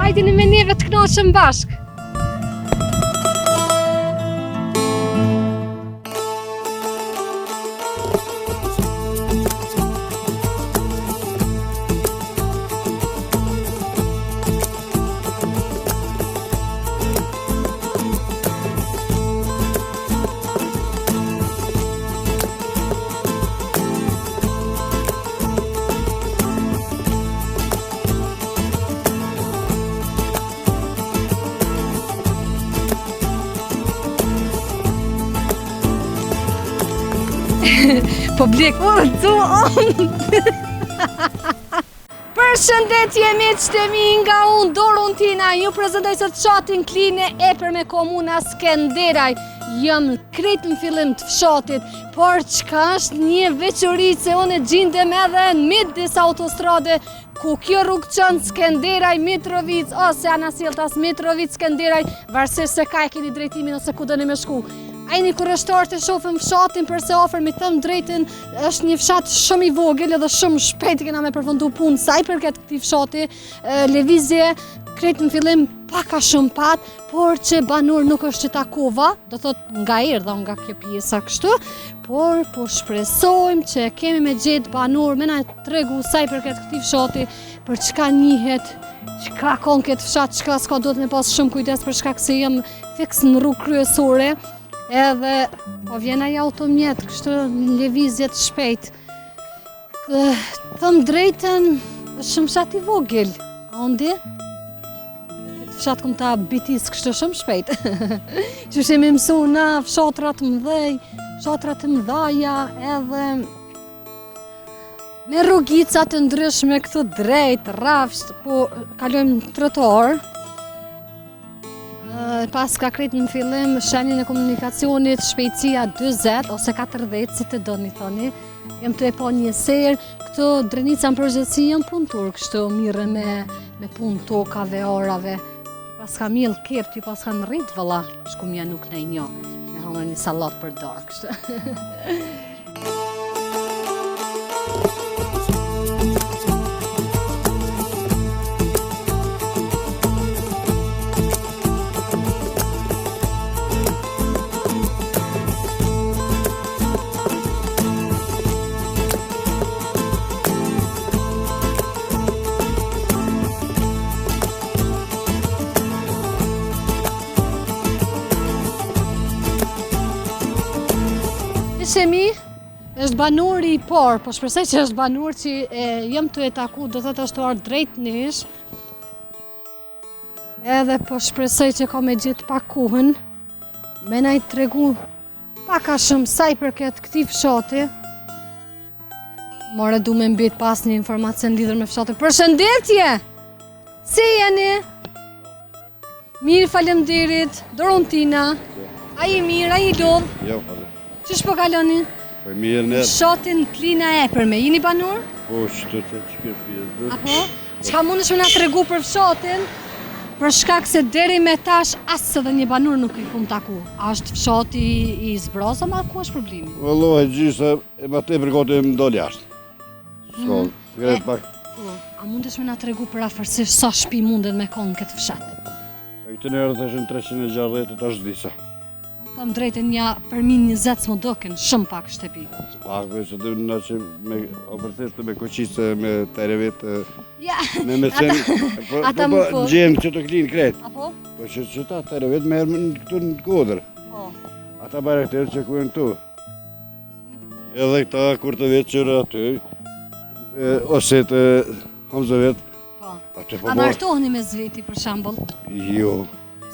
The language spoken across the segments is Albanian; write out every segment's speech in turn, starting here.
Hajdini me neve të knoqëm bashk. Po blek, Përshëndetje miqtë mi nga unë Dorontina, ju prezentoj sot fshatin Kline Epër me komuna Skenderaj. Jam krejt në fillim të fshatit, por çka është një veçori se unë gjindem edhe në midis autostrade, ku kjo rrugë çon Skenderaj, Mitrovic, ose Anasjeltas Mitrovic, Skenderaj, varësisht se ka e keni drejtimin ose ku dëni me shku. Ajni kurështarët e shofim fshatin përse ofër mi thëmë drejtin, është një fshat shumë i vogël edhe shumë shpejt kena me përfundu punë saj përket këti fshati, lëvizje, krejt në fillim paka shumë pat, por që banor nuk është që takova, do thot nga erdha nga kjo pjesa kështu, por po shpresojmë që kemi me gjetë banor, me na tregu saj përket këti fshati, për çka njihet, çka konë këtë fshat, çka s'ka do të me pas shumë kujdes për shkak se jem fiks në rrugë kryesore, edhe po vjen ai automjet, kështu në lëvizje të shpejt. Thëm drejtën, është shumë fshat i vogël, a undi? Fshat kum ta bitis kështu shumë shpejt. Që shemi mësu na fshatrat mëdhej, fshatrat të mëdhaja, edhe me rrugicat të ndryshme këtu drejt, rafsht, po kalojmë trotuar. Pas ka krejt në fillim shenjën e komunikacionit shpejtësia 20 ose 40, si të doni thoni. Jem të e po një serë, këto drenica në përgjithësi jam punëtor, kështu mire me punë tokave, orave. Pas ka mjell kep, ty pas ka në rritë vëlla, shku mja nuk në i njo, me hongër një salat për darë, kështu. Shemi, është banori i parë, po shpresoj që është banor që jem të e taku, do të është ardhur drejt nesh. Edhe po shpresoj që ka me gjithë pakuhën, me na i tregu paka shumë saj përket këtij fshati. More du me mbet pas një informacion lidhur me fshatin. Përshëndetje! Si jeni? Mirë, faleminderit, Dorontina. Ai mirë, ai lodh. Jo, falem. Qësh po kaloni? Po mirë nërë. Fshatin Klina Epër me, jeni banor? Po, që këtë pjesë. Apo? Çka mundesh me na tregu për fshatin? Për shkak se deri me tash asë edhe një banor nuk i kum taku. A është fshati i zbrazë, ama ku është problemi? Vëllohet gjithë e ma te përkote më dole jashtë. Shkollë, të pak. A mundesh me na tregu për afërsisht sa shtëpi mundet me konë këtë fshat? E këtë nërë të shën 360 të është disa. Thëm drejtën ja përmin 20 s'mo doken, shumë pak shtëpi. Pak, se dhe në që me ofërtheshtë me koqisë, me terevet, me mesin. Ata më po. Gjenë që të klinë kretë. Apo? Po që ta terevet me erë këtu në kodrë. Ata barekterë që kujnë tu. Edhe këta kur të vetë qërë aty, ose të Hamzovet. A martohni me zveti për shambull? Jo.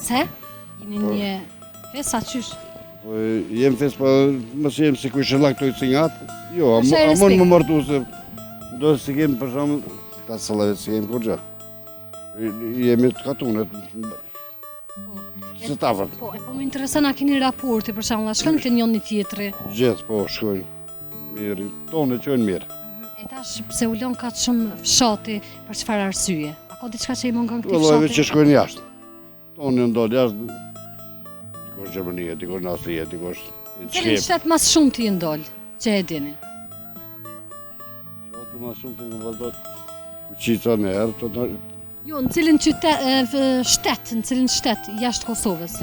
Se? Jeni një fesa qysh? Jem fes, po mësë jem si kuj shëllak të i cingat. Jo, a mund më martu se do si kemë për shumë, ta sëllavet si kemë kur gjë. Jemi të katunet, se tafët. Po më interesën a keni raporti për shumë, a shkën të njën një tjetëri? Gjithë, po, shkojnë. Mirë, tonë qojnë mirë. E tash pse ulon ka të shumë fshati për çfarë arsye? A ka diçka që i mungon këtij fshati? fshati? Që shkojnë jashtë. Tonë ndodh jashtë. Dikush Gjermania, dikush në Austria, dikush në Shqip. Cilin shtet mas shumë t'i ndol, që e dini? Shtet mas shumë t'i në vazhdojt Kuqica në herë, Jo, në cilin shtet, në cilin shtet jashtë Kosovës?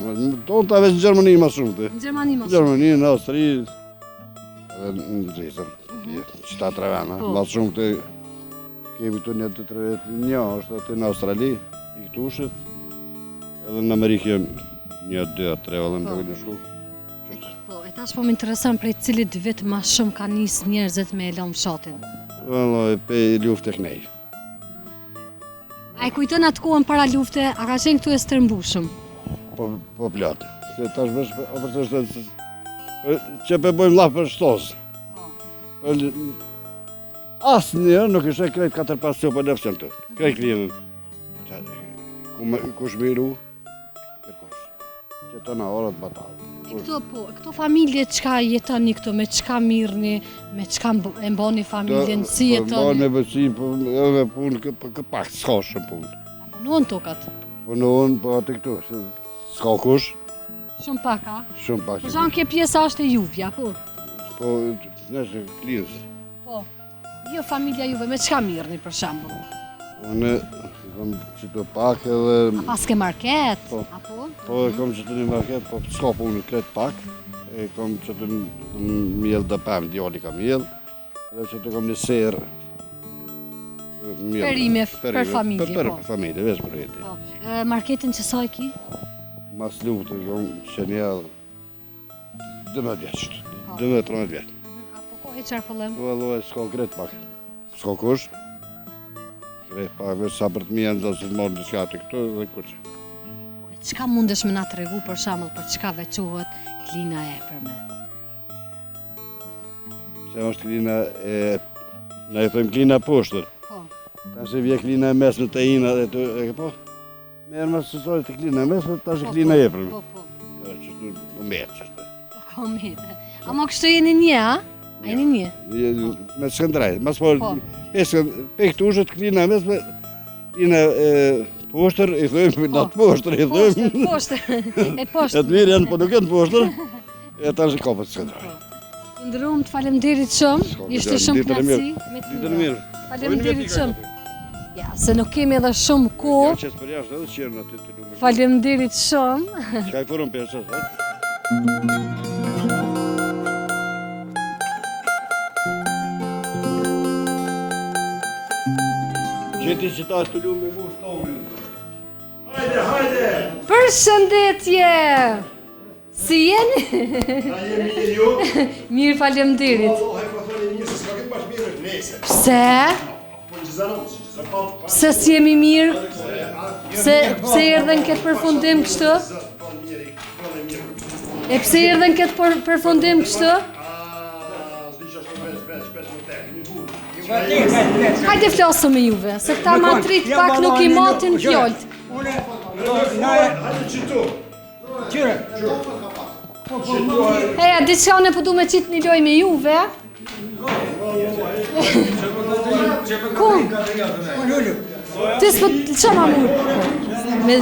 Tonë të aveç në Gjermani ma shumë të. Në Gjermani ma shumë. Gjermani, në Austri, edhe në Zvicër, qytetra vena. Ma shumë të kemi të një të tre vetë, një është atë në Australi, i këtushit, edhe në Amerikë një, 2, 3 vëllëm të këtë shku. Po, e tash po më intereson prej cilit vit ma shumë ka nisë njerëzit me e lëmë fshatin? Vëllë, pe luftë e knej. A e kujton atë kohën para lufte, a ka qenë këtu e stërmbushëm? Po platë. Se tash bësh, që pe bojmë lafë për shtosë. Asë njërë nuk ishe krejt 4-5 copa lefësëm të. Krejt klinën. Kush miru, kërkosh. Që të në orët batalë. Këto familje qka jetoni këto, me qka mirëni, me qka e mboni familjen, si jetoni? Mboni me bësim, edhe punë pak, s'ka shumë punë. Punohen tokat? Punohen, po atë këtu, s'ka kush. Shumë pak, a? Shumë pak. Për shanë kje pjesa është e juvja, po? Po, nëse klinës. Po, jo familja juve, me qka mirëni për shambull? Unë kom qëtu pak edhe... A pas ke market? Po. Apo? Po, kom qëtu një market, po s'ka punë kretë pak. Kom qëtu mjellë dhe pëmë, djali ka mjellë. Dhe qëtu kom një serë. Perime për familje, po. Për familje, veç për veti. Po. Marketin që sa i ki? Mas lutë, kom që njëllë 12 vjeqët, 12-13 vjeqët. Apo kohë qarë pëllëm? Po, allohe, s'ka kretë pak. S'ka kush. Kretë pak, veç sa për të mjenë, do se të morë në shkati këtu dhe kuqë. Qka mundesh me na të regu për shambull, për qka veçohet klina e përme? Se është klina e... Na e thëmë klina poshtër. Po. Ta se vje klina e mesme të ina dhe të... E po? Merë mas sësori të klina e mesme, ta se klina e përme. Po, po. Qështu, u metë qështu. Ko metë. Ama kështu jeni një, a? A jeni një? Me Skëndraj. Mas po, pe këtu ushët klina e mesme, klina poshtër, i thëmë, natë poshtër, i thëmë. Poshtër, e E poshtër. të mirë janë, po nuk janë poshtër, e ta është kapët Skëndraj. Ndërum, të falemderit shumë, ishte shumë knatësi me të Ditën mira. mirë. Falemderit shumë. Ja, se nuk kemi edhe shumë kohë. Qesë për jashtë edhe qërën aty të lume. Falemderit shumë. Qka i forën për jashtë, Qëti që ta është të lume mu shtonë. Hajde, hajde! Përshëndetje! Si jeni? Na jemi mirë ju? Mirë, falemderit. Allah e ka thënë një se s'ka këtë bash mirë është nese. Pse? Po në gjithanon, që gjitha pa... Pse si jemi mirë? Pse erdhen këtë përfundim kështu? E pse erdhen këtë përfundim kështu? Zdi që është veç më tek, një burë. Hajde flasë me juve, se këta matrit pak nuk i matin fjolt. Hajde qitu. Heja, diçka ne po du me qitë një loj me juve. Ku? Ti s'po të që ma murë?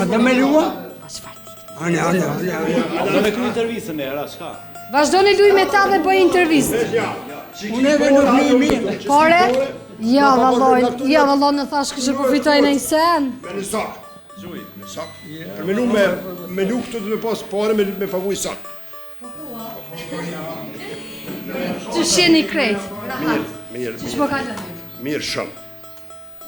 A dhe me lua? A shfarti? Ane. Me kry intervjisën e, shka? Vazhdo një luj me ta dhe bëj intervist. Unë e nuk një mirë. Pare? Ja, valloj, në thash kështë përfitoj në i sen. Me një sak. Me sak. Për me lu këtu dhe me pas pare me pavuj sak. Që shjeni krejt. Mirë. Që shpo kalën? Mirë shumë.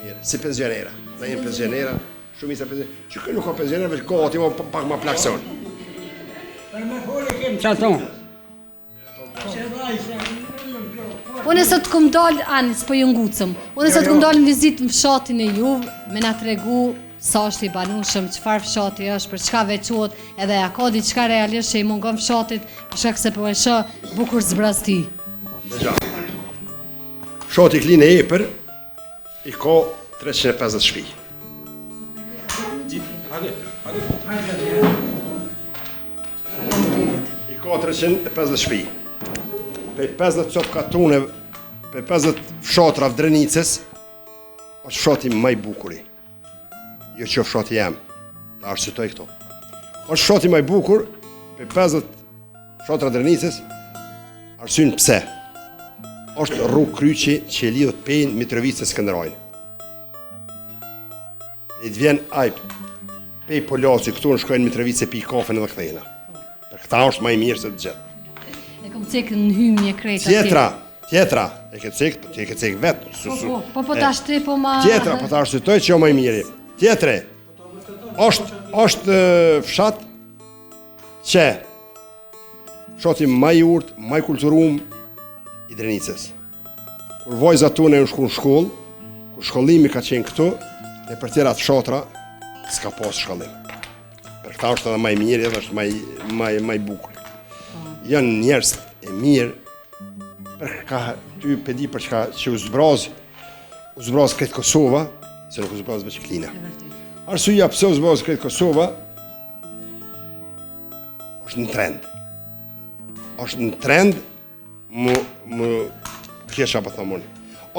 Mirë. Si penzionera. Na jem penzionera. Shumica penzionera. Që kënë nuk ka penzionera, veç ka ati ma pak ma plakson. Për me folë kemë që aton. Unë se të këm dalë, anë, s'po ju ngucëm. Unë se të këm dalë në vizitë në fshatin e juve, me na tregu sa është i banushëm, çfarë fshati është, për çka veçohet, edhe a ka diçka realisht që i mungon fshatit, për shkak se po e shoh bukur zbrazti. Fshati Klinë e Epër i ka 350 shtëpi. I ka 350 shtëpi. Pe 50 cop katune, pe 50 fshatra v Drenicës, është fshati më i bukuri. Jo që fshati jam, ta arsytoj këto. Është fshati më i bukur, pe 50 fshatra Drenicës, arsyn pse? Është rrugë kryqi që e lidhët pejnë Mitrovicë e Skënderajnë. E të vjen aj pej Polaci këtu në shkojnë Mitrovice pi kafen edhe kthejna. Për këta është më i mirë se të gjithë. E kom cekë në hymje krejta. Tjetra, e ke cek vetë. Po tash ti po ma... Tjetra, po ta arsitoj që jo më i miri. Tjetre, është fshat që fshati më i urtë, më i kulturum i Drenicës. Kur vojza tune u shku në shkollë, kur shkollimi ka qenë këtu, dhe për tjera të fshatra, s'ka pas shkollim. Për këta është edhe më i mirë edhe është më i bukur. Janë njerëz e mirë, për ka ty pedi për çka që u zbraz këtë Kosova, se nuk u zbraz veç Klina. Arsyeja pse u zbraz këtë Kosova është në trend. Është në trend më kesha po them unë.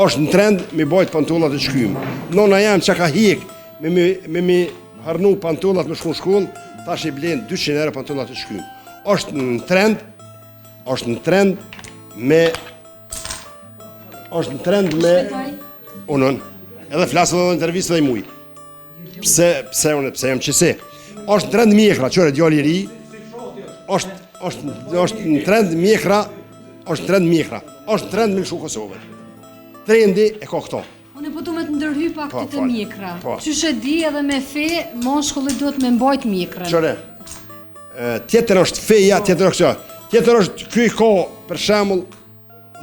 Është në trend me bajt pantollat e shkym. Nona jam që ka hik me harnu pantollat me shku në shkollë, tash i blen 200 euro pantollat e shkym. Është në trend me unën. Edhe flasë edhe intervistë dhe i muj. Pse jam qësi. Është në trend mjekra, qëre djali i ri. Është në trend mjekra. Është në trend mjekra. Është në trend me lëshu Kosovën. Trendi e ka këto. Unë po du me të ndërhy pak këtë fal. mjekra. Po. Qyshe di edhe me fe, moshkulli duhet me mbajt mjekrën. Qëre, tjetër është feja, tjetër është kjo. Tjetër është ky ka, për shembull,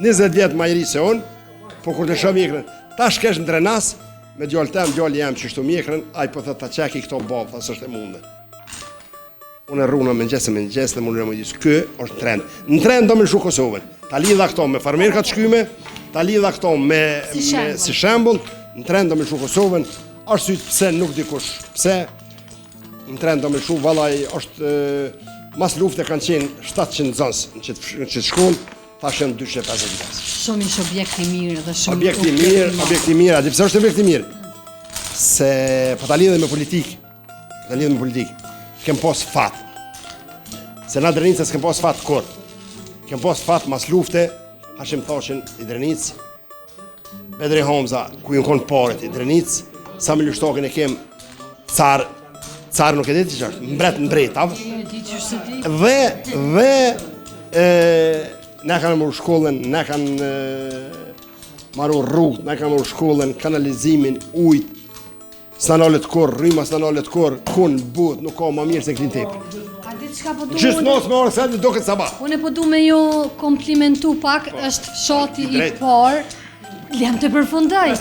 20 vjet më i ri se unë, po kur të shoh mjekrën, tash kesh në Drenas, me djali jam që shtu mjekrën, ai po thot ta çeki këto bab, tha s'është e munde. Unë rruna me ngjesë dhe më lëmë disë, ky është trend. Në trend do me lëshu Kosovën. Ta lidha këto me farmerkat shkyme, ta lidha këto me si shembull, në trend do me lëshu Kosovën, arsyet pse nuk dikush, pse në trend do me lëshu, vallaj është mas lufte kanë qenë 700 zonës në qëtë shkollë, tash janë 250. Shumë ish objekti mirë dhe shumë... Objekti mirë, a di pse është objekti mirë? Se po ta lidhe me politikë, kem pas fat. Se na Drenica s'kem pas fat kur. Kem pas fat mas lufte, Hashim Thashin i Drenicë, Bedri Hamza, ku ju kon paret i Drenicë, sa me lushtokin e kem car nuk e di që është, mbret, dhe ne kanë marrë shkollën, ne kanë marrë rrugët, ne kanë marrë shkollën, kanalizimin, ujtë, s'na nalet kur, rryma s'na nalet kur, kun, but, nuk ka ma mirë se klin tepër. A di çka po du Gjysë nos me orë sëtë do këtë sabah. Unë po du me ju komplimentu pak, është fshati i parë. Jam të përfundoj.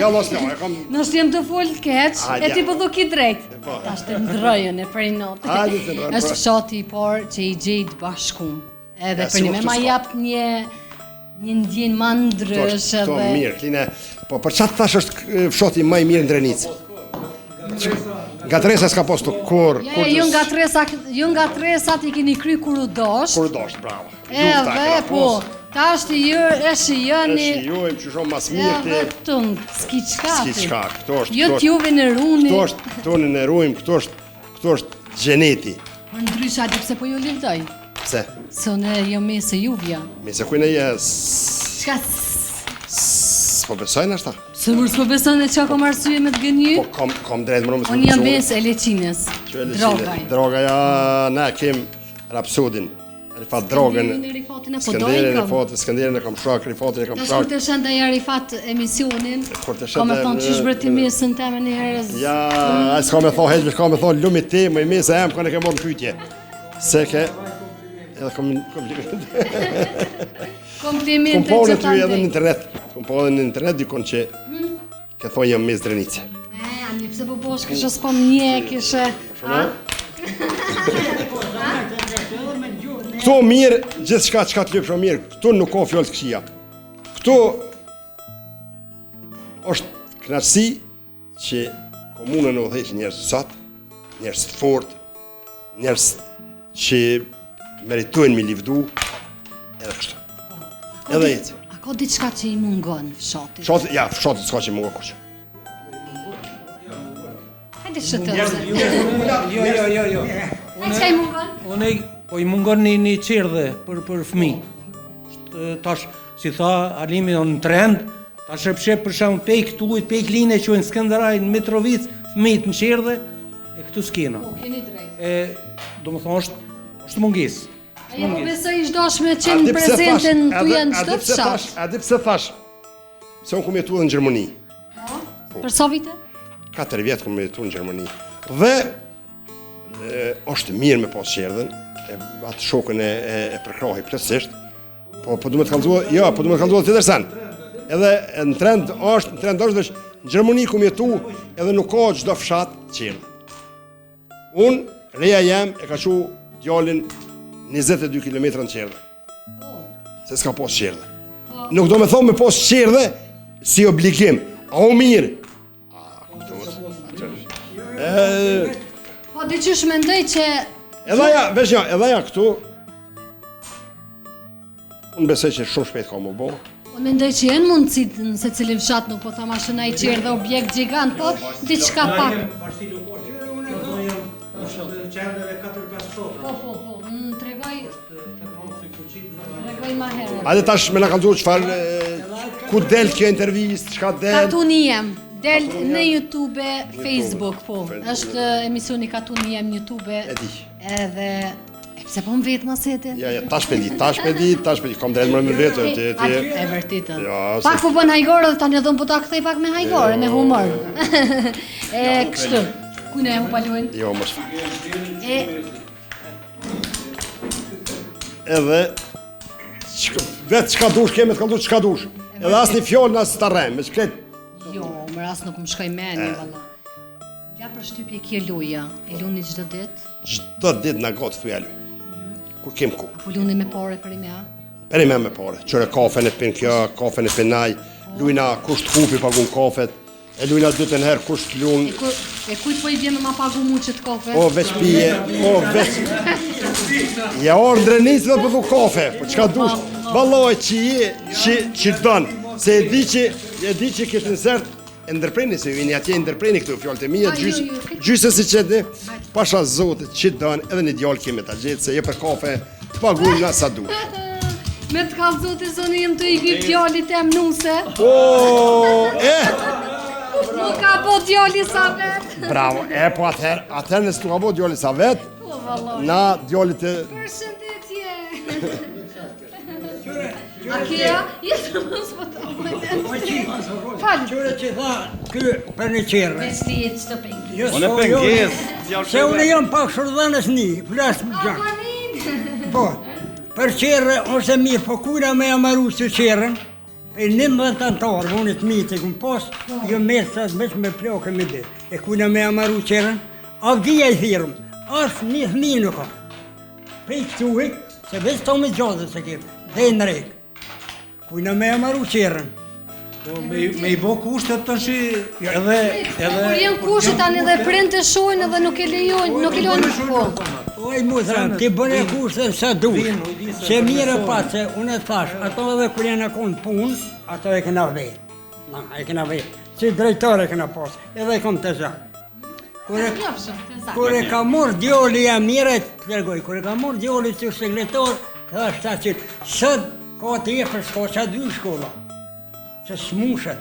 Ja, mos jo, e kam... Nështë jem të full keq, e ti po du ki drejt. Ta është të ndrojën e për i notë. është fshati i parë që i gjejtë bashkum. Edhe për një me ma japë një ndjen ma ndrysh edhe... Këto mirë, kline... Po për qatë thash është fshati më i mirë në Drenicë? Nga Tresa s'ka pas të kur... Ju nga Tresat i keni kry kur u dosh. Kur u dosh, bravo. Edhe, po... Ta është e shijoni... E shijojmë që shumë mas mirë ti... Edhe tënë, s'ki qkati. Këto është... Jo t'juve në runi. Këto është tonë në rujmë, këto është gjeneti. Për ndrysha, di pse po ju livdoj? Pse? Se unë jo me se juvja. Me se kujnë e Qka s'po besojnë ashta? Se mërë s'po besojnë e qa kom arsye me të gënjy? Po kom drejtë më nëmë Unë jam besë e leqines. Drogaj. Drogaja, ne kem Rapsodin. Rifat drogën. Skanderin e kam shak, Rifatin e kam Tash shak. kur të shënda ja Rifat emisionin, ka me thonë që shbërti mesën të me një herës. Ja, a s'ka me thonë heqme, s'ka me thonë lumit ti, më i mesë e më kone ke morë në pytje. Se ke... Edhe Komplimente po që në ta ty edhe në ndej. internet. Kom po edhe në internet dikon që ke thonë jam mes Drenicë. Ani, pse po bosh kështë s'pom një, kështë... Këto mirë, gjithë shka që ka të lypë shumë mirë, këtu nuk ka fjallë të këshia. Këtu është knaqësi që komunën në udhejtë njerës të satë, njerës të fort, njerës që meritojnë me livdu, edhe kështu. Edhe jetë. A ka diçka që i mungon fshatit? Fshatit s'ka që i mungon kërqë. Hajde shëtërse. Jo. A që i mungon? Unë po i mungon një qerdhe për fëmi. Tash, si tha Alimi në trend, tash e pshep për shumë pejk të ujt, pejk line që në Skënderaj, në Mitrovic, fëmijët në qerdhe, e këtu s'kena. Po, keni drejt. Do më thonë, është mungesë. Aja po besoj ish dashme që në prezenten të janë çdo fshat. A di pse thash? Se unë kum jetuar në Gjermani. Për sa vite? 4 vjet kum jetuar në Gjermani. Dhe është mirë me pas qerdhen, atë shokën e përkrahi plotësisht. Po du me të kallëzua, jo, po du me të kallëzua tjetër sen. Edhe në trend është në Gjermani kum jetu edhe nuk ka çdo fshat qerdh. Unë, reja jam e ka qu djalin 22 km në qerdhe. Se s'ka pas qerdhe. Nuk do me thonë me pas qerdhe si obligim. A o mirë? Po, diqysh mendoj që... Edhe ja këtu, unë besoj që shumë shpejt ka më bo. Po, mendoj që jenë mundësit në se cilin fshat, nuk po tha mashëna i qerdhe objekt gjigant, po, diçka pak. Po, më tregoj ma herë. Hajde tash me na kallëzu çfarë ku del kjo intervistë, çka del. Katuni jem, del në YouTube, Facebook, po. Është emisioni Katuni jem në YouTube. E di. Edhe pse po më vetë masete? Ja, tash pe di, kam drejt më vetë. E vërtetë. Ja, pak po bën hajgore dhe tani do më po ta kthej pak me hajgore, me humor. Kështu. Ku ne u paluajn? Jo, mos fal. Edhe vetë çka dush kemi të kalluar çka dush. Edhe asnjë fjalë as ta rrem, me shklet. Jo, më rast nuk më shkoj mendje valla. Ja për shtypje kjo luja, e luni çdo ditë? Çdo ditë na got fjalë. Kur kem ku. Apo luni me pore për imja? Për imja me pore. Çore kafen e pin kjo, kafen e pinaj, lujna kusht hupi pagun kafet. E lujna dytën herë kusht lun. E kujt po i vjen me ma pagu muçet kafe? O veç pije, o veç. Ja orë drenis dhe për du kafe, po qka dush, valoj që dënë, se e di që këtë nësert, e ndërpreni, se vini atje e ndërpreni këtu fjallë të mija, gjysë si qëtë, pasha zote që dënë, edhe një djallë kemi të gjithë, se je për kafe, të pagunë nga sa dush. Me të kalë zote, zonë jem të i gjyë djallit e mnuse. Nuk ka bo djalli sa vetë. Bravo, po atëherë nësë nuk ka bo djalli sa vetë, na djallit e... Përshëndetje! A kja? Jetë më s'po Falë. Qyre që tha, kë për një qerë. Veç ti jetë që të pengi. Unë e penges, Se unë jam pak shurdhanës një, flasë më gjanë. Amanin! Po, për qerë ose mirë, po kura me amaru së qerën, e 19 antarë, unë të mitë e këmë posë, jo mërë sa të me plokë me dhe. E kuna me amaru qerën, avdia i thirëm, asë një thmi nuk ka. Pej këtuhit, se veç të me gjadë se kemë, dhe në rekë. Kuna me amaru qerën. Me i bo kushtet të shi edhe... Kur jenë kushtet tani dhe prind të shojnë edhe nuk e lejojnë po. Oj, mutra, ti bëne kushtet sa dush, se mire pa, se unë e thash, ato edhe kur janë konë punë, ato e këna vetë. Na, e këna vetë, si drejtore e këna posë, edhe e kom të zanë. Kur e ka mor djoli jam mire, të tërgoj, kur e ka mor djoli të sekretor, thash ta që sët ka të jepër s'ka qa 2 shkolla. Se smushet.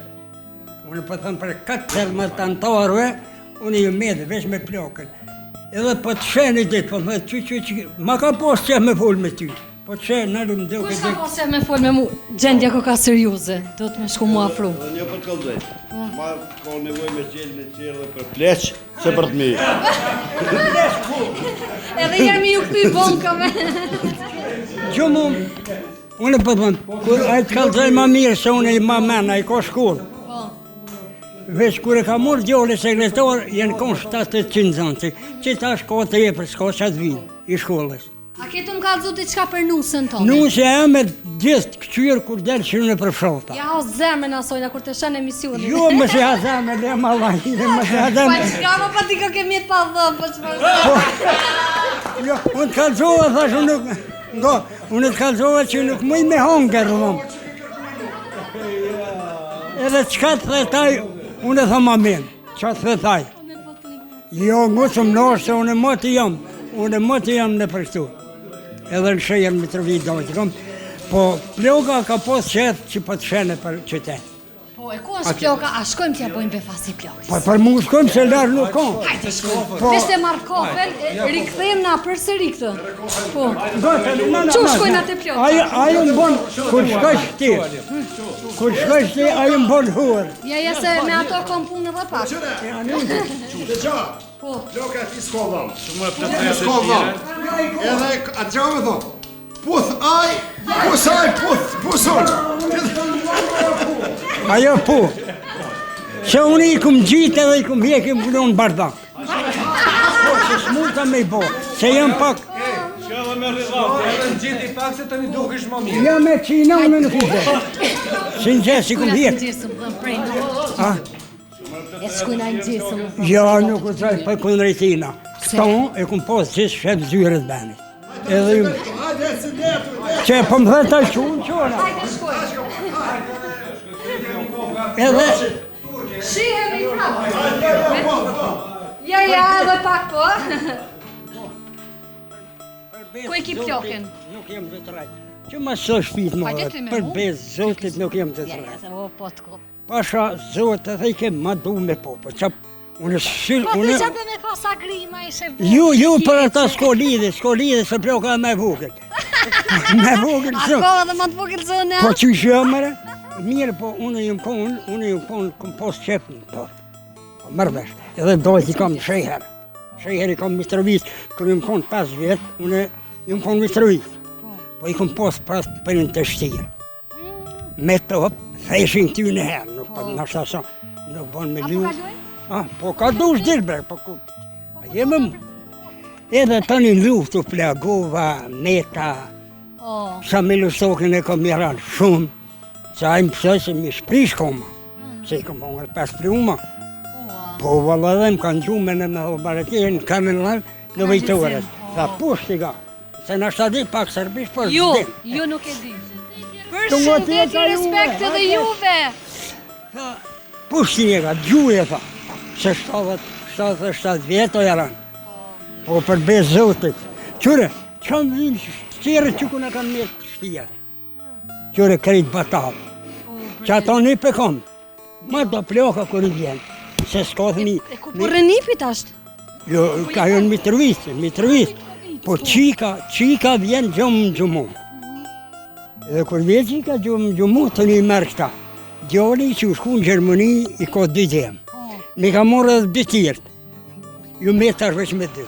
Unë po thëmë për 4 më të antarëve, unë ju medhe, veç me plakën. Edhe po të shenë i ditë, po më që, ma ka posë që me folë me ty. Po të shenë, në lumë dhe u Kush ka posë që me folë me mu? Gjendja ko ka serioze, do të me shku mu afru. Një për të kallëzoj. Ma ka nevoj me qelë në qerë dhe për pleqë, se për të mi. Edhe jemi ju këtu i bonkave. Që mu, unë po thëmë, kur a të kalëzoj ma mirë se unë i ma mena, i ka shkollë. Veç kur e ka mor djole sekretar, jenë konë 700 zanë, që ta shko të jepër, s'ka qatë vinë, i shkollës. A ketu më kalëzu të qka për nusën tonë? Nusë e me gjithë këqyrë kur delë që në për fshota. Ja o zemën asojna kur të shenë emisionin. Jo, më se ha zame, le ma vajire, më se ha zame. Pa qka më pa ti ka kemi të pa dhëmë, po që përse. Jo, unë të kalzova, thash, unë të kalzova që nuk mëj me hongër, dhëmë. Edhe qka të thetaj, unë e thëmë amen, qa të thetaj. Jo, ngusëm nërë se unë e moti jam në përstu. Edhe në shëjën me të rëvi dojtë, po ploga ka posë qëtë që po të shene për qytet. Po, e ku është ploka, a shkojmë t'ja bojmë befasi plokës? Po për mu shkojmë se larë nuk ka. Hajde shkojmë. Veshte marrë kofen, rikthejmë na përsëri këtë. Po. Çu shkojnë atë plokë? Ajo më bon, kur shkojsh ti, ajo më bon hurë. Ja se me ato kom punë edhe pak. Dëgja, Po. ploka ti s'ka dham. S'ka dham. Edhe atë gjë më thonë, puth aj, pusaj, puson. Ajo pu. Se unë i kum gjitë edhe i kum hjek i më punon bardak. Po, se s'murta me i bo, se jam pak... Edhe në gjithi pak se të një dukesh më mirë. Jam me qina unë në kuzhe. Sinqes i kum hjek. E s'kujna në gjisëm. Ja, nuk u traj për kundrejtina. Këto e kum posë gjithë shep zyrët benit. Edhe ju... Që për më dhe të qona. Hajde shkojnë. Edhe... Shihemi prapë. Ja, edhe pak po. Ku e ki plokin? Nuk jem të traj. Që ma së shpit më Hajde dhe, ti me për mu. bezë zotit nuk jem të Ja, traj. se po t'ko. Pasha zotë edhe i kem ma du me popo, që unë shqyrë, Po, unë... të që me ka sa grima ishe bu. Ju për ata s'ko lidhe se ploka e me vogël. Me vogël A zotë. ko edhe më të vogël zone? Po që shë mëre? Mirë, po unë ju konë, këm posë qepën, po. Po mërvesh, edhe dojtë i kam shejher. Shejher i kam Mitrovic, kër ju konë 5 vjetë, unë ju konë Mitrovic. Po i kom posë pas për në të shtirë. Me top, theshin ty në herë, nuk po nështë asa, nuk bon me lu. Po ka dush dirë bre, po ku. A jemë më. Edhe të një luftu plagova, meta, sa me lustokin e kom miran shumë. Sa im pësoj se mi shprish koma, se i kom hongër 5 pluma. Po valla dhe më kanë gjume në me hobaretirën, kamen lënë në vejtores. Tha pushti ga, se në shta di pak sërbisht, po s'dim. Ju nuk e di. Për Të shëndet i moteta juve, respekt edhe juve. Tha, pushti njega, gjuje tha, se 77 vjeto jaran. Po për bez zotit. Qyre, që më vinë qire që ku në kanë mjetë shtia. Qyre krejt batalë. Që ato një pekom, ma do ploka kër i vjen, se s'ka thëmi. E ku për rënipit ashtë? Jo, ka jo në Mitrovic, po qika vjen gjumë. Edhe kër vjen qika gjumë, të një mërë këta. Djali që u shku në Gjermani i ka 2 djemë. Mi ka morë edhe 2 tjertë. Ju me të arveç me 2.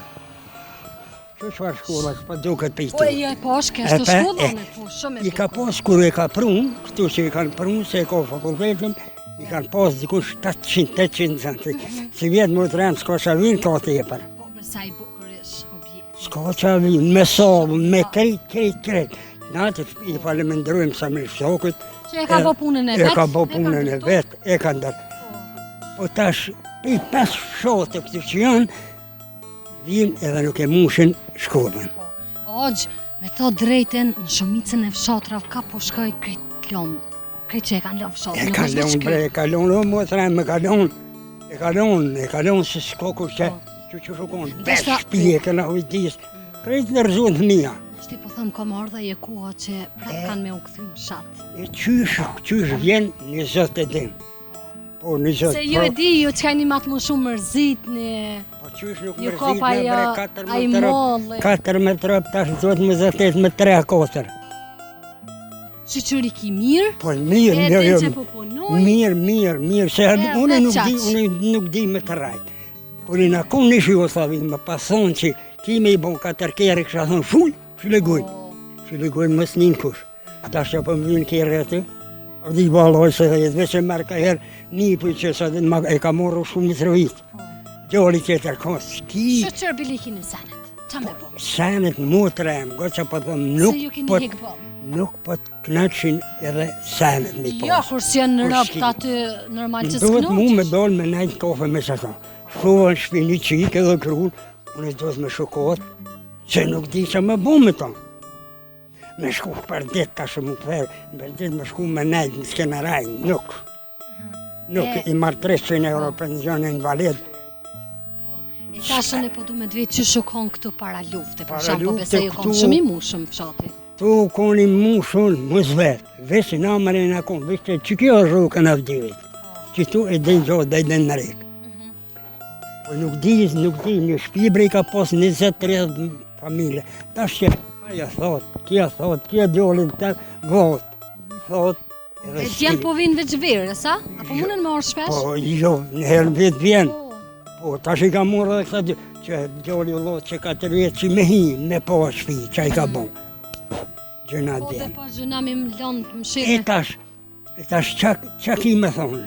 Që shfar shkolla, s'pa duket për i Po tu. e po është kështë të shkollone, po shumë I ka pas kur e ka prun, këtu që i kanë prun, se e ka fakultetin, i kanë pas dikush 700-800 centi. Si vjetë më të rëmë, s'ka shavin ka të jepër. Po për sa i bukërish, objekt. S'ka shavin, me savë, me krejt. Natë i falemendrujmë sa me shokët. Që e ka bo punën e vetë? E ka bo punën e vetë, e ka ndër. Po tash, i 5 shote këtu që janë, vinë edhe nuk e mushin shkollën. Ogjë, me to drejten në shumicën e fshatrav ka po shkoj krejt klonë. Krejt që e kanë lënë fshatrë. E kalon bre, e kalon, o më të rëmë, e kalon se s'ko kur që shukon, besh shpije e këna ujtis, krejt në rëzun të mija. Shti po thëmë kom ardha e kuha që prap kanë me u këthy në shatë. E qysh vjen një zot e din. Po një zot, Se ju e di, ju që kajni matë më shumë mërzit një... po qysh nuk Ju mërzit kopa me bre, jo, a i molli. 4 me trëp, tash zot më zëtet me 3-4. Që qëri ki mirë, Po e mirë, din që po punoj. mirë, se unë nuk di me të rajt. Kur i në kun një Jugoslavit, më pason që kime i bon 4 kere, kësha thonë shullegojnë mësë një në kush. Ta që po më vinë kere atë, a di baloj se dhe jetë, veç e mërë ka herë një për që sa dhe e ka morru shumë Mitrovic. Gjoli tjetër ka s'ki, Që qërë bili kini senet? Qa me bo? senet mu të remë, goqa po të Se ju keni hek bo? nuk po të knaqin edhe senet mi posë. Jo, kur si janë në Kur rëpt s'ki. aty normal që Duhet mu me s'knoqish. dollë me najtë kofe me shata. Shkova në shpi një qikë edhe krull, unë do të me shukot, se nuk di që me bu me ta. Me shku për ditë ta shumë të verë, për ditë me shku me najtë në skenaraj, nuk. Nuk, i marrë 300 euro penzion e invalid. E tashën e po du me të vetë që shukon këtu para lufte, për Para shampo lufte besoj ju konë këtu- shumë i mushëm fshati. Tu koni mushun, mos vet. Vesh në amërin e kon, vesh që kjo është rrugën e vdivit. Që tu e din gjohë dhe i din në rek. Po nuk di, një shpibri ka pos 20-30 familje. Ta shqe, aja thot, kja djollin të vot. Thot, edhe Djallë po vinë veç verës, a? Apo mundën me orë shpesh? Po, jo, në herë vetë vjen. Po, tash i ka morë dhe këta që djolli u lot që 4 vjetë që me hi, me po shpi, që i ka bon. Gjëna Po dhe djenë. po gjëna me më lënë të më E shime. tash që ki me thonë,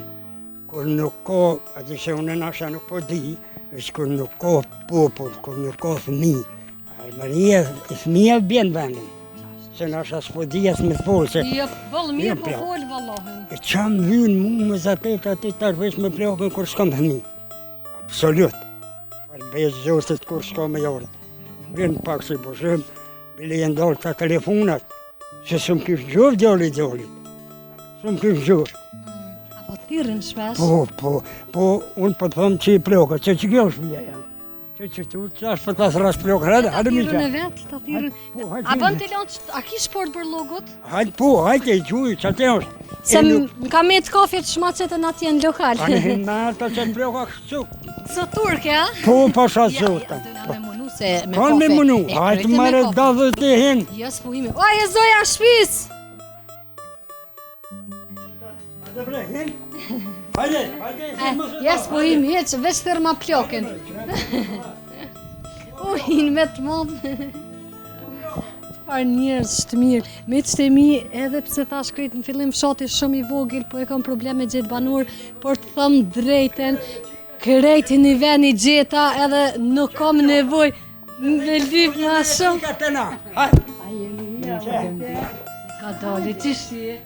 kur nuk ka, ati se unë nasha nuk po di, është kur nuk ka popull, kur nuk ka fëmi, Almaria, fëmija bjen vendin, se nasha s'po di as me folë, se Jo, bëllë mirë, po Jo, folë vallohen. e qam vynë mu me zatet ati tarvesh me plakën kur s'kam fëmi. Absolut. Albez zotit kur s'ka me jorë. Vjen pak si bëshëm, bile jenë dalë të telefonat, se s'm kish gjurë djollit. S'm kish gjurë. Apo thirrin shpesh. Po, unë po të thëmë që i plakët, që kjo është vija jam. Që tu, që ashtë për të thras plakët, hajde mi Thirrën e që. vetë, ta thirrën. Po, hajde, A bën të lanë, a ki shport për logot? Hajde e gjuj, që atë është. Se më ka me të kafe të shmacetën atje në lokal. Anë hinë ato që të plakët kështu. Së turke, a? Po, pasha Ja, zotën. s'dojna me munu se me Kanë me kafe. munu, E, hajtë krejtë me mare kafe. davët e hinë. Jo, s'po ime. O, e zoja shpis! Hajde bre, hinë. Hajde, Ja, s'po ime, heq, veç thërë ma plokin. Hinë me të modë. Çfarë njerëz të mirë. Me që të mi, edhe pse thash krejt në fillim fshati shumë i vogël, po e kam probleme gjetë banor, por të thëmë drejten, krejt një ven i gjeta edhe nuk kam nevoj me lyp ma shumë. Ka të na, hajde. Ka dali, që shie?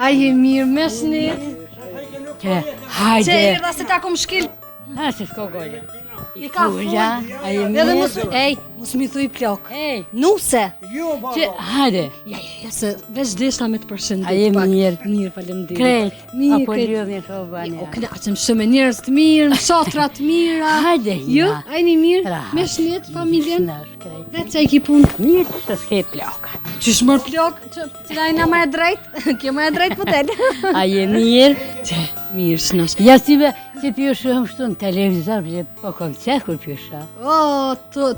Aje mirë, me shnit. Që, Që hajde, e rrda se ta kom shkil. ha se s'ko gojë. I ka Kuja, a je Edhe mirë? mos mi thuj plok. Ej, Nuse. Jo, ba, që, hajde, Ja, se veç deshta me të përshëndet. A je pak. mirë? Mirë, faleminderit. krejt, Mirë, apo krejt. ljudhë një shobani. O knaqem shumë njerëz të mirë, në shatra të mira. Hajde, Jo, hina. ajni mirë, Rahat. me shnit, familjen. Snash, krejt. Vetë që i ki punë. Mirë që s'ke plokat. Qysh mërë plok, cila e na më e drejt, kjo më e drejt po tel. A je mirë? Që, mirë, shnash. Ja si be, që pjushu hëm shtu në televizor, që po kom qekur pjusha. O,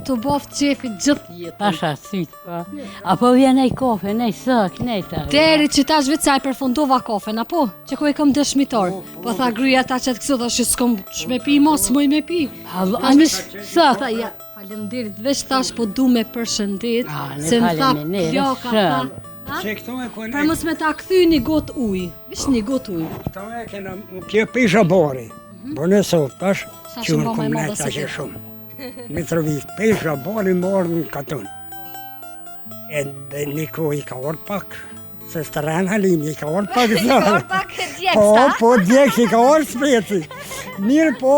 të boft qefi gjithë jetën. Pasha sytë, po. Apo vjen e kafe, nej sëk, nej ta. Deri që tash vetë sa i përfundova kafen, apo? Që ku e kam dëshmitar. Po tha gryja ta që të këso, tha që s'kom shme pi, mos mëj me pi. Anis, Tha, sëk, ja, falemderit, veç tash po du me përshëndet, ne se më tha faleminderit, ploka, tha, shumë. a? që këto e kone, Për mos me ta kthy një gotë ujë, vish një gotë ujë. këto e kena, pje pisha bori. Bo në sot, tash, Sa që shumë unë bo me kom madhe ne se tash e ti. shumë. Mitrovic, pisha bori më orë në katun. E dhe Niko i ka orë pak, se së të rënë halimi i ka orë pak zërë. Pak e Po djekës i ka orë speci. Mirë po,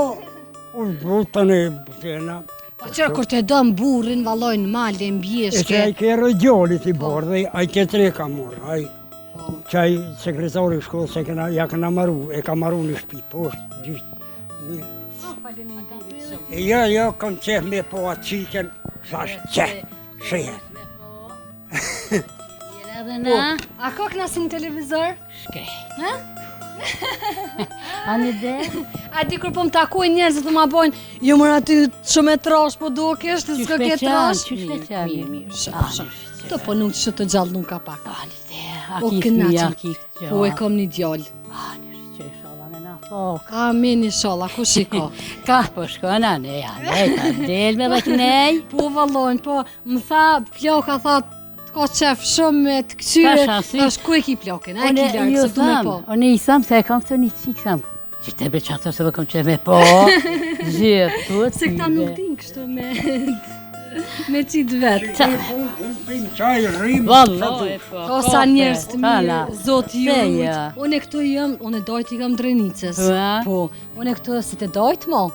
unë butën e butena. Po qërë kur të dëm burrin, vallojnë male, E që mbjeshke. ai ke rëgjolit i borë dhe ai ke tre ka morë. Ai që ai sekretari i shkollës se ja këna maru, e ka maru në shtëpi, poshtë, gjithë. Mirë. E jo, kam qef me po atë qiken, thash qef, shehe. edhe na, A ka knasi në televizor? shkej. Ha? Ani dhe, A di kur po më takoj njerëzit të ma bojnë, jo mërë aty shumë e trash po dukesh, të s'ka ke trash. Qysh veçan? Mirë, shumë. Të po nuk që të gjallë nuk ka pak. Ani dhe, a O ki kënaqem. fëmija, a ki gjallë. Po e kom një djallë. Ani që i shala me na fok. Amin inshallah, ku shiko. Ka po shkona ne, anej, ta del me dhe kënej. Po vallojnë, po më tha, ploka tha, ka qef shumë me të këqyre, Ka shansi. thash ku e ki plokin, a e ki larkë, ju se du me tham, po. unë i tham se e kam këtë një qikë, tham. Që te be qatë se dhe kam që me po, gjithë, po të Se këta nuk din kështu me qitë vetë. Pim qaj, rrim, Valloj, po. Ka sa njerëz të Tana. mirë, zotë ju Feja. rujt. Unë e këtu jam, unë e dojt i kam Drenicës. Po, a? Po, unë e këtu si të dojt mo.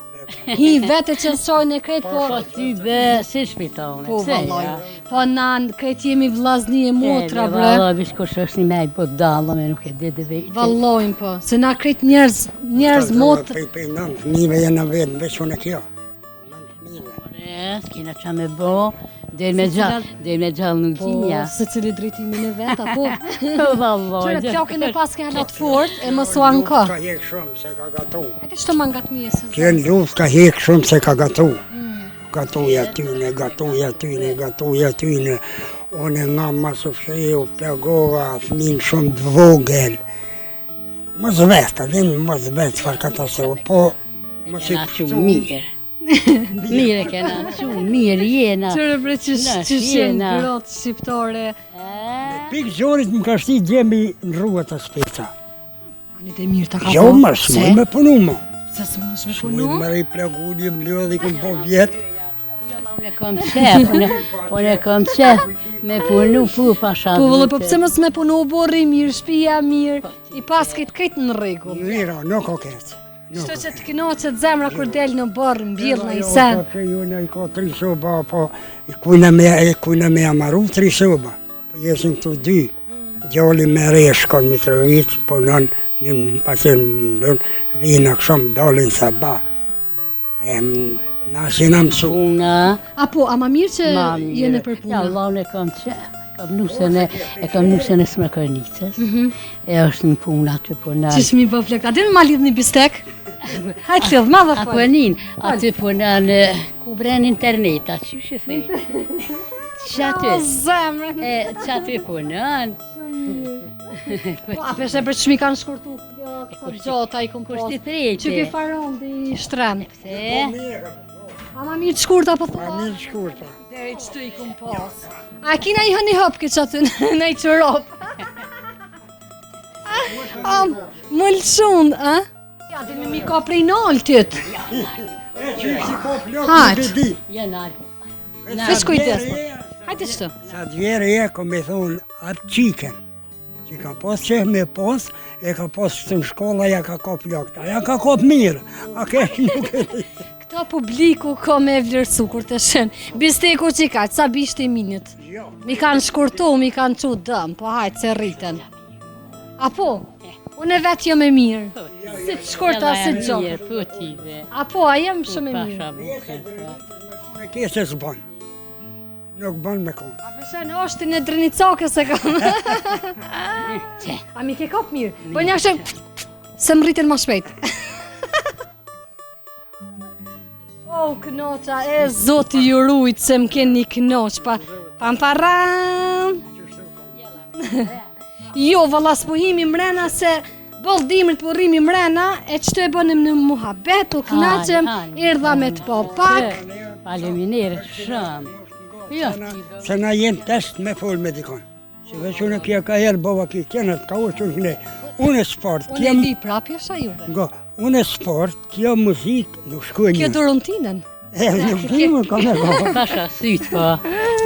Hi vete që nësojnë e krejt, po... Po ty be, si shpitone, Po, pse valloj. ja? Po, nan, krejt jemi vlazni e motra, bre. Valloj, bish kush është një me i po dalë, me nuk e di dhe vejtë. Vallojnë, po. Se na krejt njerëz motra. Pim, nëmë, njëve jenë në vetë, veç unë e kjo. S'kina qa me bo, Del me gjallë në gjinja. Po, se cili drejtimin e vet, apo? Vallaj. Qëre plakën e pas ke halat fort, e mësuan ka. Ka hek shumë se ka gatu. Hajde çto më ngatmiesës. Kjo luft ka hek shumë se ka gatu. Gatuja tyne. Unë nga masë fsheu, plagova, fëmin shumë të vogël. Mos vetë, mos vetë çfarë katastrofë, po mos i Kena që mirë. Mirë kena që mirë jena. Qëre bre që shenë jena. grotë shqiptare. pikë zorit më ka shti gjemi në rrugët e speta. Anit e mirë ta ka Jo, më s'moj me punu më. Se s'mësh me S'moj punu? më rej plagulli, më lodhi këm po vjetë. Unë kom qef, unë kom qef me punu pasha. Po vëllë, po pse mos me punu borri mirë, shtëpia mirë, i pas këtë në rregull. Mira, nuk o ketë. Kështu që të kënaqet zemra kur del në borë, mbjell në i sen. Që ju në i ka 3 soba, po i kujna me amaru 3 soba. Po jesin këtu 2. Gjalli me resh kon Mitrovic, po nën, pasen vina këshom, dalin sabah. Na si në mësu. Puna. Apo, ama mirë që jene për Ja, punë. Allah unë e kam qef. Kam nusën e smërkërnicës. E është në punë aty punë. Qish mi bë flek, a dhe ma lidh një bistek? Hajtë lidh, ma dhe Apo fol. nin, aty punën ku bren internet, aty që thej. Që aty? O zemrën. Që aty punën? Po, a peshe për çmi kanë shkurtu plak, gjota i kompost. Kushti trejti. Që ke faron dhe i shtren. Se? Ama mirë të shkurta po thua? Mirë shkurta. Deri qëtu i kompost. A kina i hëni hop këtë që aty në i qërop. Më lëshun, a? Ja, dhe me mi ka prej nalë tëtë. Hajtë. Jena. Se shkujtes, po. Hajtë qëtu. Sa dvjerë e ka me thonë atë qiken. Që ka pos qef me pos, e ka pos të në shkolla, ja ka kop lakta. Ja ka kop mirë, a kesh nuk e di. Këta publiku ka me vlerësu kur të shenë. Bisteku që i ka, sa bishte i minit. Jo. Mi kanë shkurtu, mi kanë qu dëm, po hajtë se rriten. Apo, unë e vetë jam e mirë. Si të shkurta, si të gjohë. Po ti dhe. Apo, a jem shumë e mirë. Pasha bukën. Në kese s'ban. Nuk ban me konë. A përshen, është në drenicake se kam. A mi ke kap mirë. Po një ashtë, se më rritin ma shpejt. O, knoqa, e zoti ju rujtë se më keni knoq, pa pam param. Jo, valla s'pohimi mrena se bëll dimrit po rrimi mrena, e qëtë e bënim në muhabet, u knaqem, erdha me të po pak. Faleminderit shumë. Jo. Se na jenë test me fol me dikon. Se veç unë kja ka herë bova ki kjenët, ka ushtë unë këne. Unë e sport, Unë e li prapje sha juve. Go, unë e sport, kjo muzik nuk shkuj Kjo një. Dorontinën. Nuk di më ka me go. Pasha syt, po.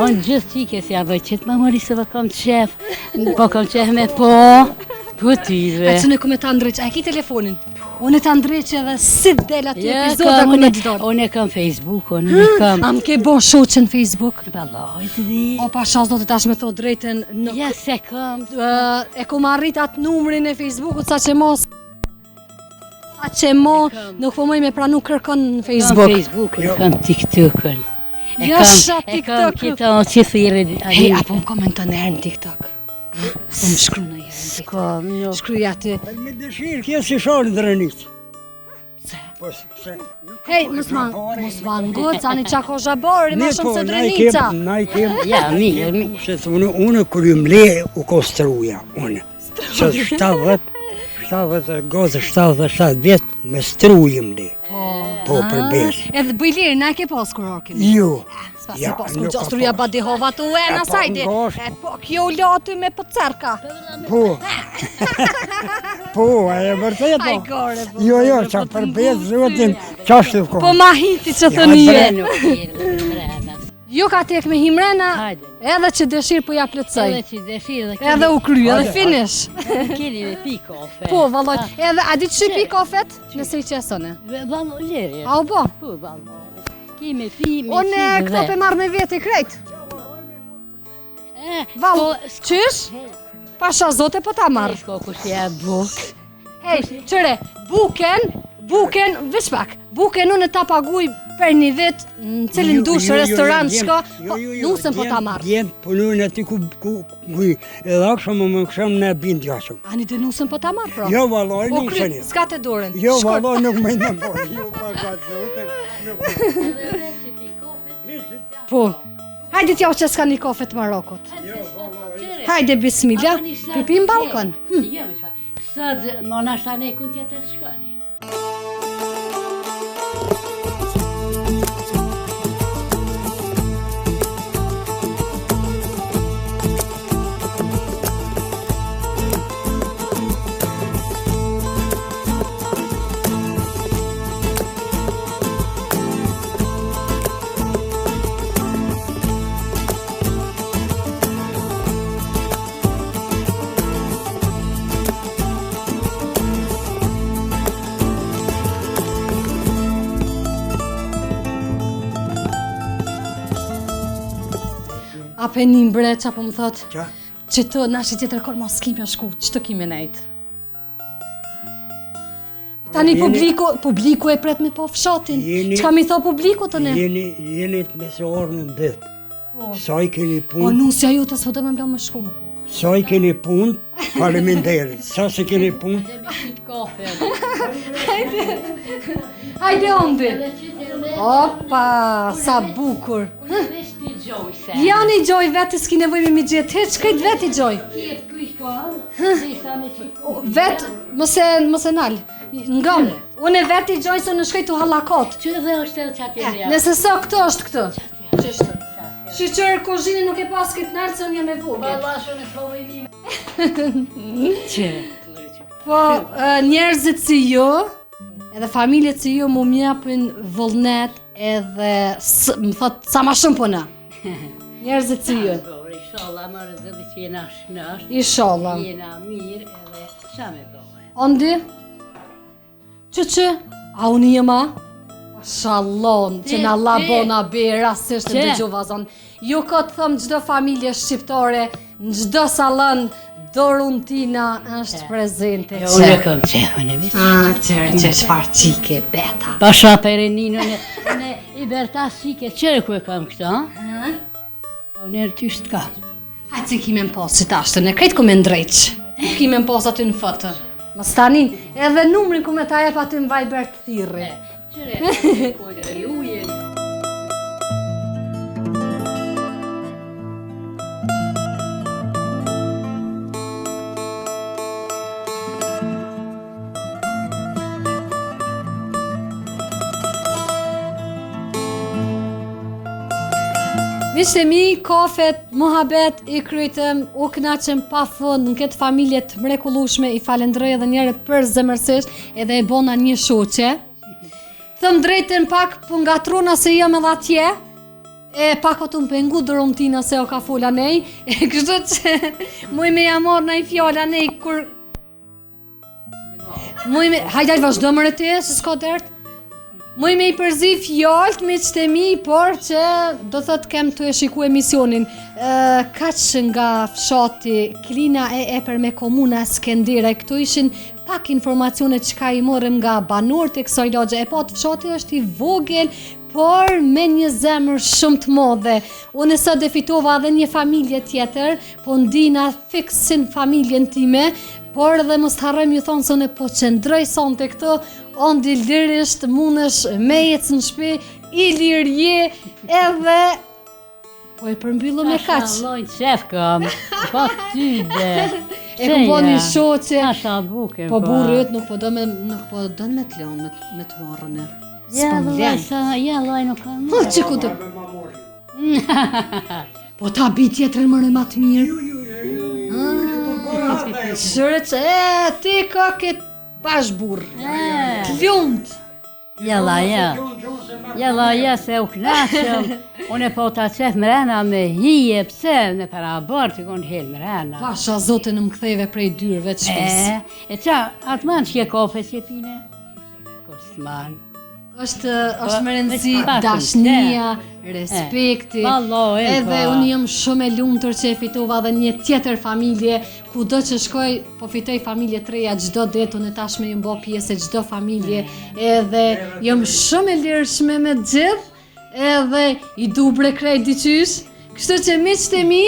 Unë gjithë qike si avoj qëtë ma mori se po kam qef. Po kam qef me po. Po ti A dhe. që në këme të ndreq, a ki telefonin? Unë të ndreq edhe si del aty Ja, epizoda ku në gjithon. unë e kam Facebook, unë e kam. A më ke bo shoqen Facebook? Baloj të dhe. O pa shas do të tash me thot drejten në... Ja, se kam. E ku ma rrit atë numrin e Facebookut sa që mos... Sa që mo nuk po mëj me pranu kërkon në Kam Facebook. Facebook, e kam TikTok-ën. Ja, sha E kam TikTok. këto që thirë. Hej, apo më komenton herë në TikTok. Po më shkru në herë në TikTok. Kam, jo. Shkruj aty. Me dëshirë, kjo si shalë dërënit. Po, se... Hej, mos ma ngoc, ani qa ko zhabari, ma shumë se na i drenica. kem, na i kem. Ja, mirë, mirë. Se thonë, unë kur ju mle u konstruja, unë. Se 70 gozë 77 vjetë me struji mle. Po, për besë. Edhe bëjliri, na e ke pas kur orkin. Jo. Spa Ja, se pas nuk kur ka gjostruja pas. badihova të ue në po, sajti. ngosh. E po, kjo u lati me po cerka. Po. Po, a e vërtet Aj po. gore, po. Jo, jo, qa për besë zotin, qashtu Po ko. ma hiti që Ja, thënë je. bre. Nuk mirë, mrena. Jo ka tek me himrena, Hajde. edhe që dëshirë po ja plëtsoj. Edhe që dëshirë dhe Edhe u kry, edhe Hajde, finish. keni me pi kafe. Po, valloj, edhe a di që pi kafet? Nëse i qesone. Vallë, lirë. A u bo? Po, vallë. Ki me pi, me Unë këto pe marrë me vete krejt. Vallë, qysh? Pasha zote po ta marrë. Shko ku si e buk. Hej, qëre, buken, veç pak. Buken unë ta paguj për një vit, në cilin dush restorant shko, nusën po ta marrë. Djemë punojnë aty ku edhe akshëm më këshëm në bindë jashëm. Ani të nusën po ta marrë, pra? Jo, valoj, Po nuk kryt, shënjë. s'ka të durën. Jo, valoj, nuk me në bojë. Jo, pa ka të Po, hajde t'jau që s'ka një kofe të Marokot. Hajde, bismillah, pipi në balkon. Jo, më shfa. Sot, më nashta ne ku tjetër shkoni. Ape një mbre, qa po më thot? Qa? Që të nashi tjetër kërë mos kime shku, që të kime nejtë? Tani publiku e pret me po fshatin. Qka mi tho publiku të ne? Jeni të mesorë në ndëtë. Sa i keni O, punë, nusja ju të s'po të me mbja më shku. sa i keni punë, faleminderit. Sa se keni punë, Dhe me qitë kafe. Hajde ondi. Opa, sa bukur. Unë vesh t'i gjoj se. Janë i gjoj vetë, s'ki nevoj me mi gjithë, heq, krejt vetë i gjoj. Kjetë kuj kam, dhe sa me qitë. Vetë, mëse nalë, ngam. Unë e vetë i gjoj se në shkejtu halakot. Që dhe është edhe qatë jenë ja. Nëse sa këto është këtë. Qështë? Shqyqërë kozhini nuk e pas këtë nalë, se unë jam e vogël. Balasho në të një. Që? Po, njerëzit si ju, edhe familjet si ju mu mjapin vullnet edhe, më thot, sa ma shumë puna. Njerëzit si ju. Inshallah, marrë zëllë që jena shnash. Inshallah. Jena mirë edhe qa me bëhe. Ondi? Që, a unë jema? Shallon, që në Allah bona be, rasisht në dëgju vazon. Ju këtë thëmë gjdo familje shqiptare, në gjdo salon, dorun tina është prezente. Unë e kom qefën e visë. Që qfar qike, beta. Pasha perenino në i berta sike, qërë ku e kam këta? Unë e rëtysht ka. Hajtë që kime në posë që tashtën, e krejtë ku me ndrejq. Kime në posë aty në fëtë. Më stanin, edhe numrin ku me ta jep aty në Viber të thirri. Qërë e kujtë i uje. Mishte mi, kafet, muhabet, i krytëm, u knaqëm pa fund në këtë familje të mrekullueshme, i falendroj edhe njëre për zemërsisht edhe e bona një shoqe. Thëm drejtën pak për nga truna se jam edhe atje, e pak o të më pengu dërëm tina se o ka fola nej, e kështu që muj me jamor në i fjolla nej, kur... Hajde vazhdo mërë ti, se s'ka dërtë. Muj me i përzi fjallët me qëtë mi, por që do thot kem të e shiku emisionin. Kaq nga fshati Klina e Epër me komuna Skënderaj, këtu ishin pak informacione që ka i morëm nga banorët e kësaj lagje. E po të fshati është i vogël, por me një zemër shumë të madhe. Unë sot e fitova edhe një familje tjetër, po ndina fiksin familjen time, por edhe mos të harrojmë ju thonë se unë po qëndroj sonte këto, ondi lirisht mundesh me ecë në shtëpi, i lirë je, edhe po e përmbyllu me kaq. Lojnë qef kam, pa ty dhe. E ku bo një shoqe, Asha buke, po burrit nuk po do me të lënë me të marrën e. Ja, S'po m'len. ja, loj nuk kam. Po që ku të... Po ta bi tjetër mërë ma të mirë. Shërë që, ti ka këtë bash burë. Të ljumt. Jalla, ja, se u knaqëm. Unë e po ta qef mrena me hije, pse në para bërë të konë hel mrena. Pasha zote në më ktheve prej dyrëve të shpis. E qa, atë manë që je kofe që pine? Kosman. Është më rëndësi Respekt, dashnia, respekti. Vallai, Edhe po. unë jam shumë e lumtur që e fitova edhe një tjetër familje, kudo që shkoj, po fitoj familje të reja çdo ditë, unë tashmë jam bë pjesë e çdo familje, edhe jam shumë e lirshme me të gjithë, edhe i du brekrej diqysh. Kështu që miqtë e mi,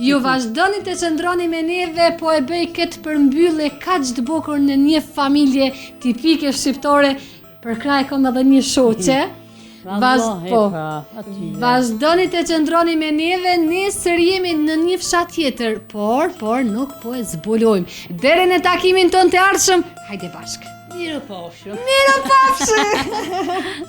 ju vazhdoni të qëndroni me neve, po e bëj këtë përmbyllje kaq të bukur në një familje tipike shqiptare. Për kraj kom edhe një shoqe. Vazhdoni të qëndroni me neve, nesër jemi në një fshat tjetër, por nuk po e zbulojmë. Deri në takimin ton të ardhshëm, hajde bashkë. Mirë pafshim. Mirë pafshim!